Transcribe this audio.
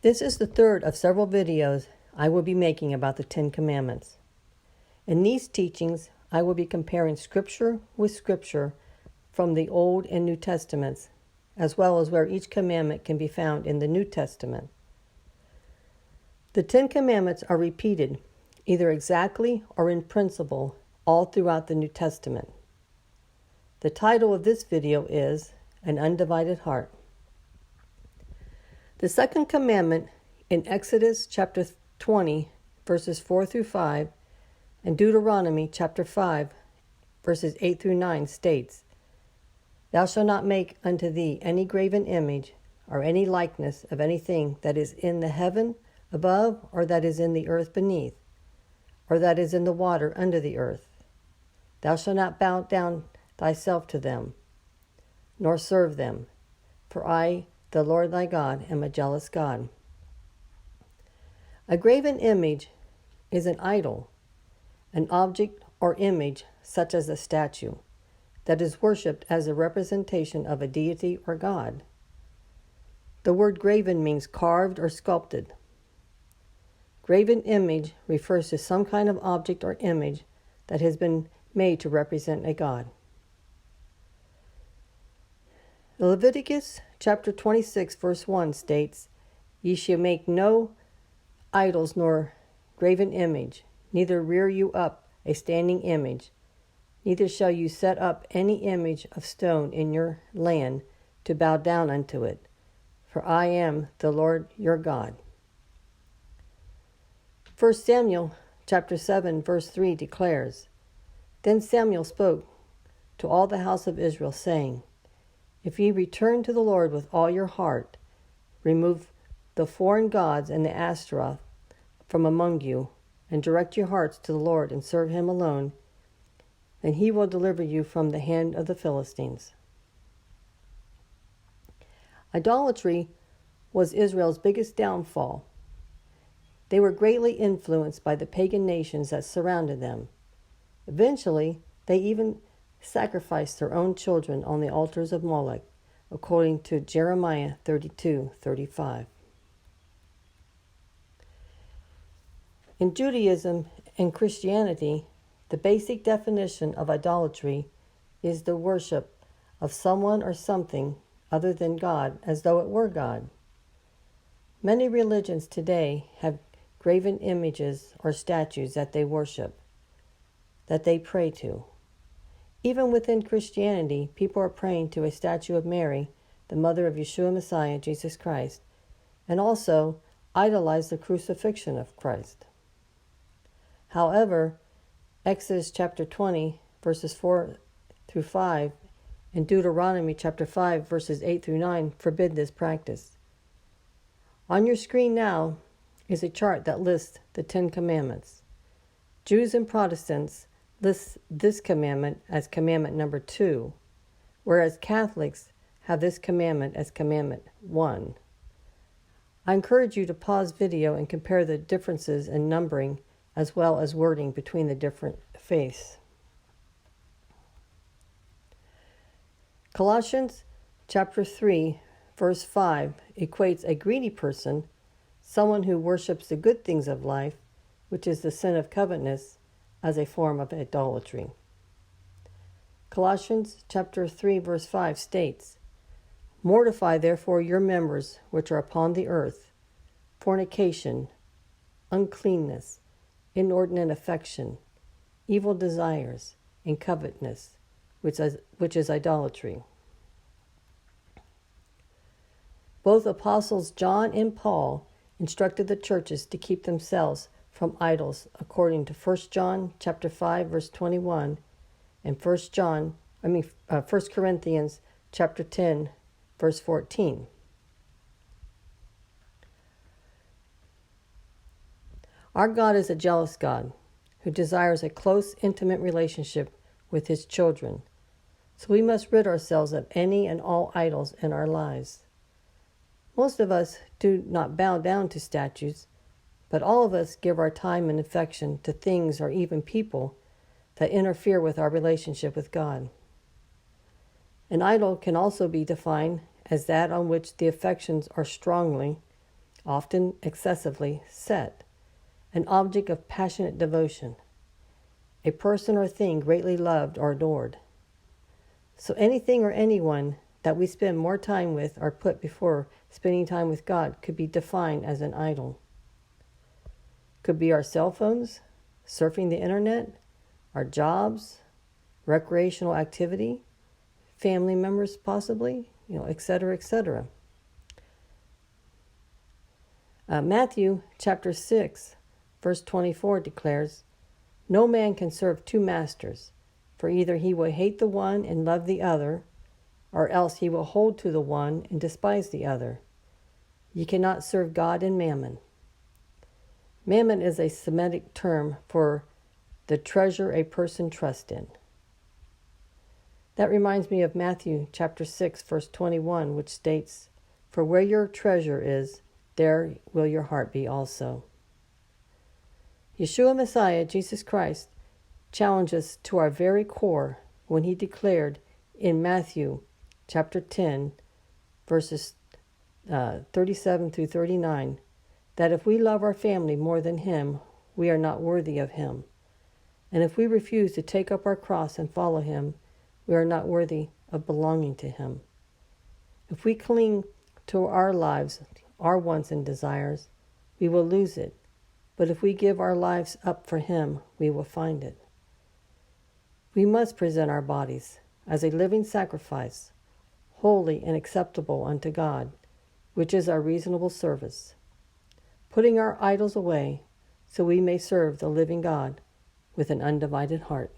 This is the third of several videos I will be making about the Ten Commandments. In these teachings, I will be comparing Scripture with Scripture from the Old and New Testaments, as well as where each commandment can be found in the New Testament. The Ten Commandments are repeated, either exactly or in principle, all throughout the New Testament. The title of this video is An Undivided Heart. The second commandment in Exodus chapter 20, verses 4 through 5, and Deuteronomy chapter 5, verses 8 through 9 states, "Thou shalt not make unto thee any graven image, or any likeness of anything that is in the heaven above, or that is in the earth beneath, or that is in the water under the earth. Thou shalt not bow down thyself to them, nor serve them. For I, the Lord thy God, am a jealous God." A graven image is an idol, an object or image such as a statue, that is worshipped as a representation of a deity or God. The word graven means carved or sculpted. Graven image refers to some kind of object or image that has been made to represent a god. Leviticus chapter 26 verse 1 states, "Ye shall make no idols nor graven image, neither rear you up a standing image, neither shall you set up any image of stone in your land to bow down unto it, for I am the Lord your God." 1 Samuel chapter 7 verse 3 declares, "Then Samuel spoke to all the house of Israel, saying, If ye return to the Lord with all your heart, remove the foreign gods and the Ashtaroth from among you, and direct your hearts to the Lord and serve him alone, then he will deliver you from the hand of the Philistines." Idolatry was Israel's biggest downfall. They were greatly influenced by the pagan nations that surrounded them. Eventually, they even sacrificed their own children on the altars of Moloch, according to Jeremiah 32:35. In Judaism and Christianity, the basic definition of idolatry is the worship of someone or something other than God as though it were God. Many religions today have graven images or statues that they worship, that they pray to. Even within Christianity, people are praying to a statue of Mary, the mother of Yeshua Messiah, Jesus Christ, and also idolize the crucifixion of Christ. However, Exodus chapter 20, verses 4 through 5, and Deuteronomy chapter 5, verses 8 through 9 forbid this practice. On your screen now is a chart that lists the Ten Commandments. Jews and Protestants list this commandment as commandment number 2, whereas Catholics have this commandment as commandment 1. I encourage you to pause video and compare the differences in numbering as well as wording between the different faiths. Colossians chapter 3, verse 5 equates a greedy person, someone who worships the good things of life, which is the sin of covetousness, as a form of idolatry. Colossians chapter 3 verse 5 states, "Mortify therefore your members which are upon the earth, fornication, uncleanness, inordinate affection, evil desires, and covetousness, which is idolatry." Both apostles John and Paul instructed the churches to keep themselves from idols according to 1 John chapter 5 verse 21 and 1 Corinthians chapter 10 verse 14. Our God is a jealous God who desires a close, intimate relationship with his children. So we must rid ourselves of any and all idols in our lives. Most of us do not bow down to statues, but all of us give our time and affection to things or even people that interfere with our relationship with God. An idol can also be defined as that on which the affections are strongly often excessively, set, an object of passionate devotion, a person or thing greatly loved or adored. So anything or anyone that we spend more time with or put before spending time with God could be defined as an idol. Could be our cell phones, surfing the internet, our jobs, recreational activity, family members possibly, etc., etc. Matthew chapter 6, verse 24 declares, "No man can serve two masters, for either he will hate the one and love the other, or else he will hold to the one and despise the other. Ye cannot serve God and mammon." Mammon is a Semitic term for the treasure a person trusts in. That reminds me of Matthew chapter 6, verse 21, which states, "For where your treasure is, there will your heart be also." Yeshua Messiah, Jesus Christ, challenged us to our very core when he declared in Matthew chapter 10, verses 37 through 39, that if we love our family more than him, we are not worthy of him. And if we refuse to take up our cross and follow him, we are not worthy of belonging to him. If we cling to our lives, our wants and desires, we will lose it. But if we give our lives up for him, we will find it. We must present our bodies as a living sacrifice, holy and acceptable unto God, which is our reasonable service, putting our idols away so we may serve the living God with an undivided heart.